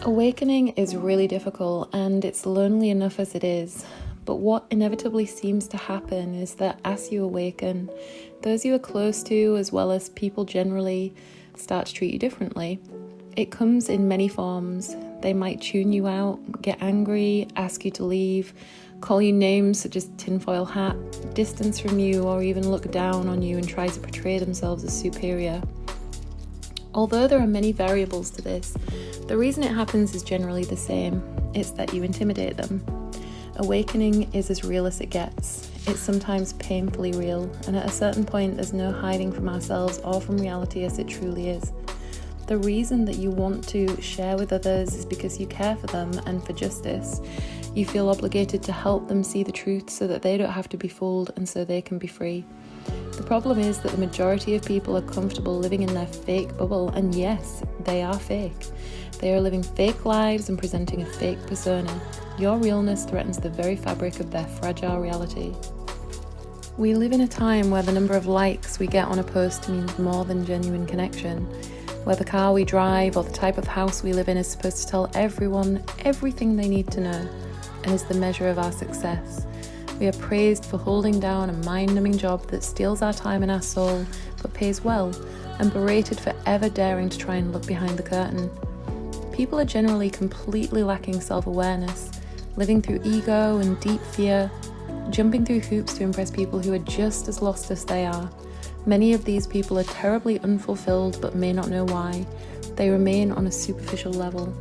Awakening is really difficult and it's lonely enough as it is, but what inevitably seems to happen is that as you awaken, those you are close to, as well as people generally, start to treat you differently. It comes in many forms. They might tune you out, get angry, ask you to leave, call you names such as tinfoil hat, distance from you, or even look down on you and try to portray themselves as superior. Although there are many variables to this, the reason it happens is generally the same. It's that you intimidate them. Awakening is as real as it gets. It's sometimes painfully real, and at a certain point there's no hiding from ourselves or from reality as it truly is. The reason that you want to share with others is because you care for them and for justice. You feel obligated to help them see the truth so that they don't have to be fooled and so they can be free. The problem is that the majority of people are comfortable living in their fake bubble, and yes, they are fake. They are living fake lives and presenting a fake persona. Your realness threatens the very fabric of their fragile reality. We live in a time where the number of likes we get on a post means more than genuine connection, where the car we drive or the type of house we live in is supposed to tell everyone everything they need to know and is the measure of our success. We are praised for holding down a mind-numbing job that steals our time and our soul but pays well, and berated for ever daring to try and look behind the curtain. People are generally completely lacking self-awareness, living through ego and deep fear, jumping through hoops to impress people who are just as lost as they are. Many of these people are terribly unfulfilled but may not know why. They remain on a superficial level.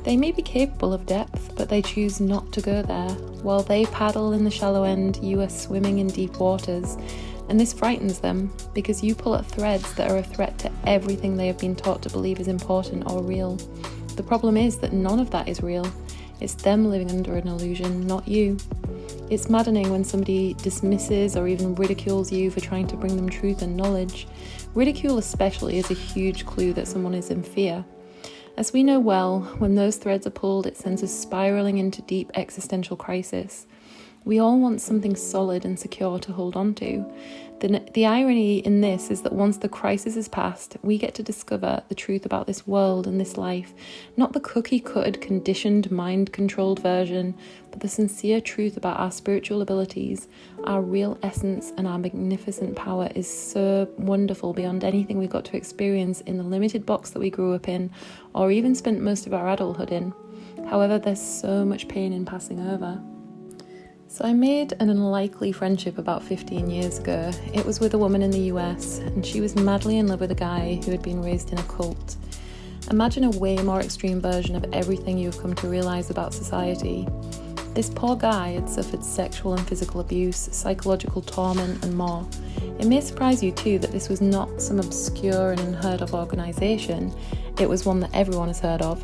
They may be capable of depth, but they choose not to go there. While they paddle in the shallow end, you are swimming in deep waters. And this frightens them, because you pull at threads that are a threat to everything they have been taught to believe is important or real. The problem is that none of that is real. It's them living under an illusion, not you. It's maddening when somebody dismisses or even ridicules you for trying to bring them truth and knowledge. Ridicule especially is a huge clue that someone is in fear. As we know well, when those threads are pulled, it sends us spiraling into deep existential crisis. We all want something solid and secure to hold on to. The irony in this is that once the crisis is past, we get to discover the truth about this world and this life, not the cookie-cutted, conditioned, mind-controlled version, but the sincere truth about our spiritual abilities, our real essence, and our magnificent power is so wonderful beyond anything we got to experience in the limited box that we grew up in, or even spent most of our adulthood in. However, there's so much pain in passing over. So I made an unlikely friendship about 15 years ago. It was with a woman in the US, and she was madly in love with a guy who had been raised in a cult. Imagine a way more extreme version of everything you've come to realise about society. This poor guy had suffered sexual and physical abuse, psychological torment, and more. It may surprise you too that this was not some obscure and unheard of organisation. It was one that everyone has heard of.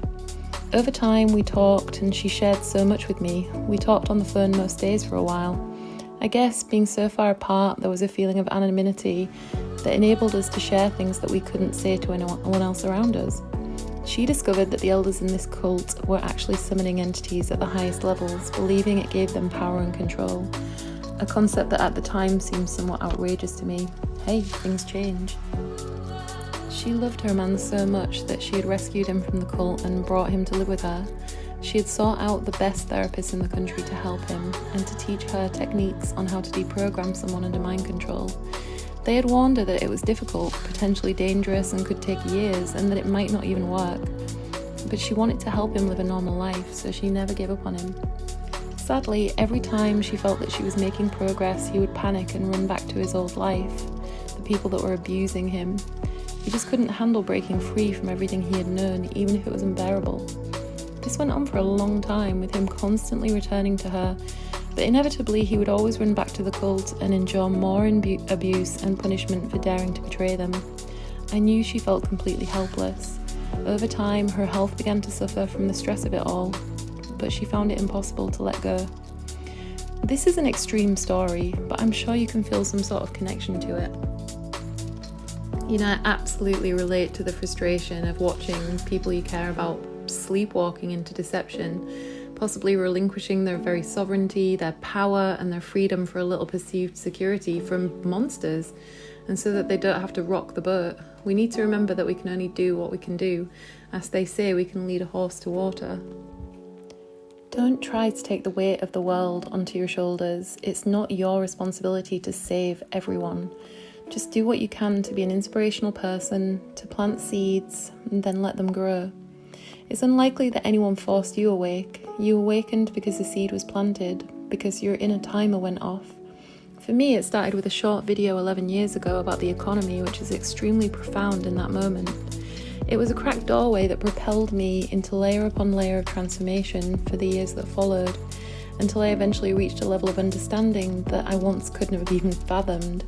Over time, we talked, and she shared so much with me. We talked on the phone most days for a while. I guess, being so far apart, there was a feeling of anonymity that enabled us to share things that we couldn't say to anyone else around us. She discovered that the elders in this cult were actually summoning entities at the highest levels, believing it gave them power and control. A concept that at the time seemed somewhat outrageous to me. Hey, things change. She loved her man so much that she had rescued him from the cult and brought him to live with her. She had sought out the best therapists in the country to help him and to teach her techniques on how to deprogram someone under mind control. They had warned her that it was difficult, potentially dangerous, and could take years, and that it might not even work. But she wanted to help him live a normal life, so she never gave up on him. Sadly, every time she felt that she was making progress, he would panic and run back to his old life, the people that were abusing him. He just couldn't handle breaking free from everything he had known, even if it was unbearable. This went on for a long time, with him constantly returning to her, but inevitably he would always run back to the cult and endure more abuse and punishment for daring to betray them. I knew she felt completely helpless. Over time, her health began to suffer from the stress of it all, but she found it impossible to let go. This is an extreme story, but I'm sure you can feel some sort of connection to it. You know, I absolutely relate to the frustration of watching people you care about sleepwalking into deception, possibly relinquishing their very sovereignty, their power, and their freedom for a little perceived security from monsters, and so that they don't have to rock the boat. We need to remember that we can only do what we can do. As they say, we can lead a horse to water. Don't try to take the weight of the world onto your shoulders. It's not your responsibility to save everyone. Just do what you can to be an inspirational person, to plant seeds, and then let them grow. It's unlikely that anyone forced you awake. You awakened because the seed was planted, because your inner timer went off. For me, it started with a short video 11 years ago about the economy, which is extremely profound in that moment. It was a cracked doorway that propelled me into layer upon layer of transformation for the years that followed, until I eventually reached a level of understanding that I once couldn't have even fathomed.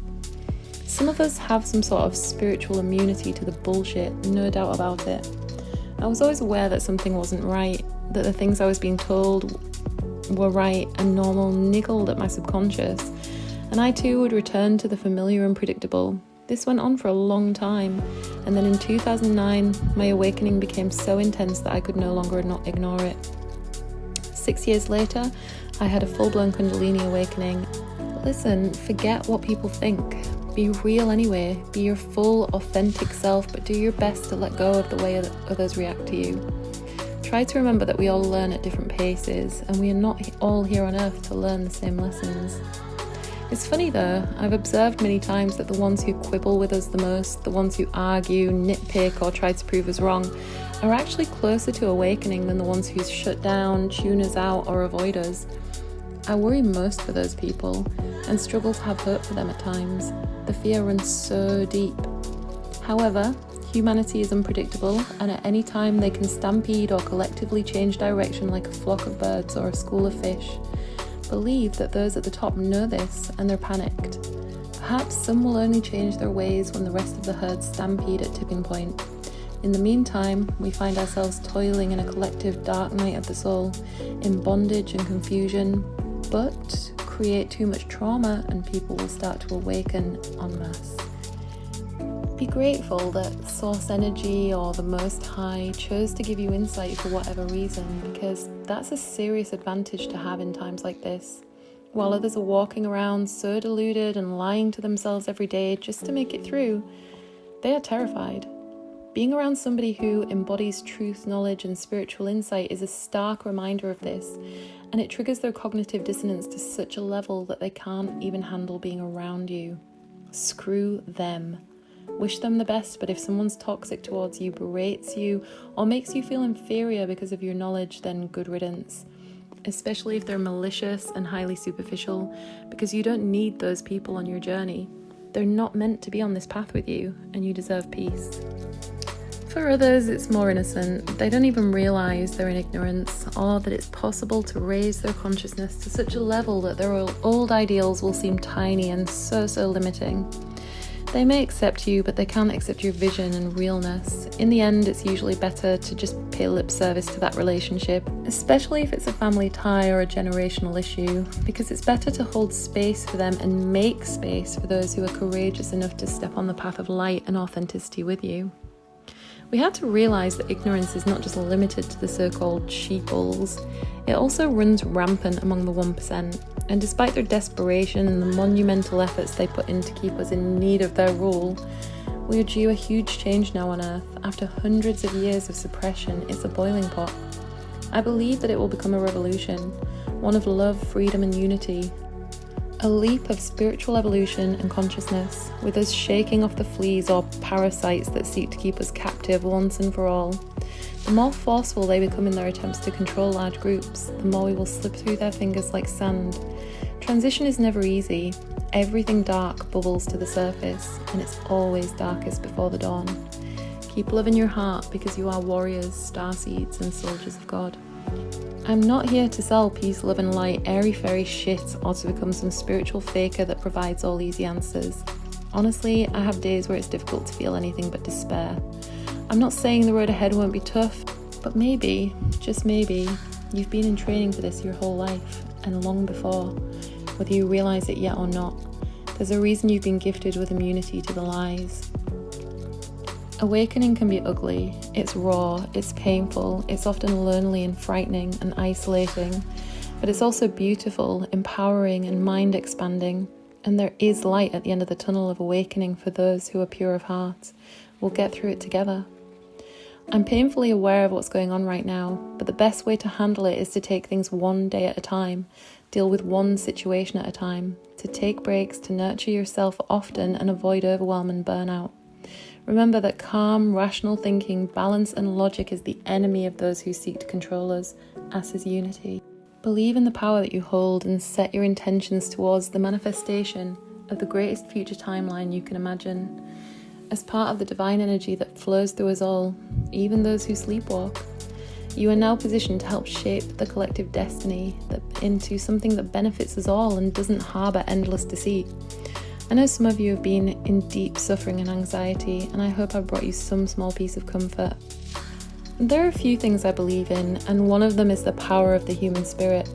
Some of us have some sort of spiritual immunity to the bullshit, no doubt about it. I was always aware that something wasn't right, that the things I was being told were right and normal niggled at my subconscious, and I too would return to the familiar and predictable. This went on for a long time, and then in 2009, my awakening became so intense that I could no longer not ignore it. 6 years later, I had a full-blown Kundalini awakening. Listen, forget what people think. Be real anyway. Be your full, authentic self, but do your best to let go of the way others react to you. Try to remember that we all learn at different paces, and we are not all here on earth to learn the same lessons. It's funny though, I've observed many times that the ones who quibble with us the most, the ones who argue, nitpick, or try to prove us wrong, are actually closer to awakening than the ones who shut down, tune us out, or avoid us. I worry most for those people, and struggle to have hope for them at times. The fear runs so deep. However, humanity is unpredictable, and at any time they can stampede or collectively change direction like a flock of birds or a school of fish. Believe that those at the top know this, and they're panicked. Perhaps some will only change their ways when the rest of the herd stampede at tipping point. In the meantime, we find ourselves toiling in a collective dark night of the soul, in bondage and confusion, but create too much trauma and people will start to awaken en masse. Be grateful that Source Energy or the Most High chose to give you insight for whatever reason, because that's a serious advantage to have in times like this. While others are walking around so deluded and lying to themselves every day just to make it through, they are terrified. Being around somebody who embodies truth, knowledge, and spiritual insight is a stark reminder of this, and it triggers their cognitive dissonance to such a level that they can't even handle being around you. Screw them. Wish them the best, but if someone's toxic towards you, berates you, or makes you feel inferior because of your knowledge, then good riddance. Especially if they're malicious and highly superficial, because you don't need those people on your journey. They're not meant to be on this path with you, and you deserve peace. For others, it's more innocent. They don't even realise they're in ignorance, or that it's possible to raise their consciousness to such a level that their old ideals will seem tiny and so limiting. They may accept you, but they can't accept your vision and realness. In the end, it's usually better to just pay lip service to that relationship, especially if it's a family tie or a generational issue, because it's better to hold space for them and make space for those who are courageous enough to step on the path of light and authenticity with you. We have to realise that ignorance is not just limited to the so-called sheeples, it also runs rampant among the 1%, and despite their desperation and the monumental efforts they put in to keep us in need of their rule, we are due a huge change now on Earth. After hundreds of years of suppression, it's a boiling pot. I believe that it will become a revolution, one of love, freedom and unity. A leap of spiritual evolution and consciousness, with us shaking off the fleas or parasites that seek to keep us captive once and for all. The more forceful they become in their attempts to control large groups, the more we will slip through their fingers like sand. Transition is never easy. Everything dark bubbles to the surface, and it's always darkest before the dawn. Keep love in your heart, because you are warriors, starseeds, and soldiers of God. I'm not here to sell peace, love and light, airy-fairy shit, or to become some spiritual faker that provides all easy answers. Honestly, I have days where it's difficult to feel anything but despair. I'm not saying the road ahead won't be tough, but maybe, just maybe, you've been in training for this your whole life, and long before, whether you realise it yet or not. There's a reason you've been gifted with immunity to the lies. Awakening can be ugly, it's raw, it's painful, it's often lonely and frightening and isolating, but it's also beautiful, empowering and mind expanding. And there is light at the end of the tunnel of awakening for those who are pure of heart. We'll get through it together. I'm painfully aware of what's going on right now, but the best way to handle it is to take things one day at a time, deal with one situation at a time, to take breaks, to nurture yourself often and avoid overwhelm and burnout. Remember that calm, rational thinking, balance and logic is the enemy of those who seek to control us, as is unity. Believe in the power that you hold and set your intentions towards the manifestation of the greatest future timeline you can imagine. As part of the divine energy that flows through us all, even those who sleepwalk, you are now positioned to help shape the collective destiny into something that benefits us all and doesn't harbour endless deceit. I know some of you have been in deep suffering and anxiety, and I hope I've brought you some small piece of comfort. There are a few things I believe in, and one of them is the power of the human spirit.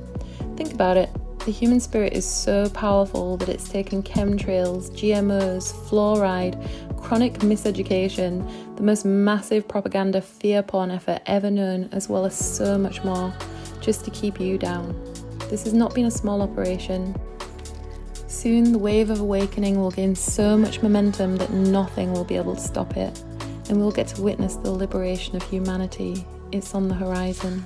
Think about it. The human spirit is so powerful that it's taken chemtrails, GMOs, fluoride, chronic miseducation, the most massive propaganda fear porn effort ever known, as well as so much more, just to keep you down. This has not been a small operation. Soon the wave of awakening will gain so much momentum that nothing will be able to stop it, and we'll get to witness the liberation of humanity. It's on the horizon.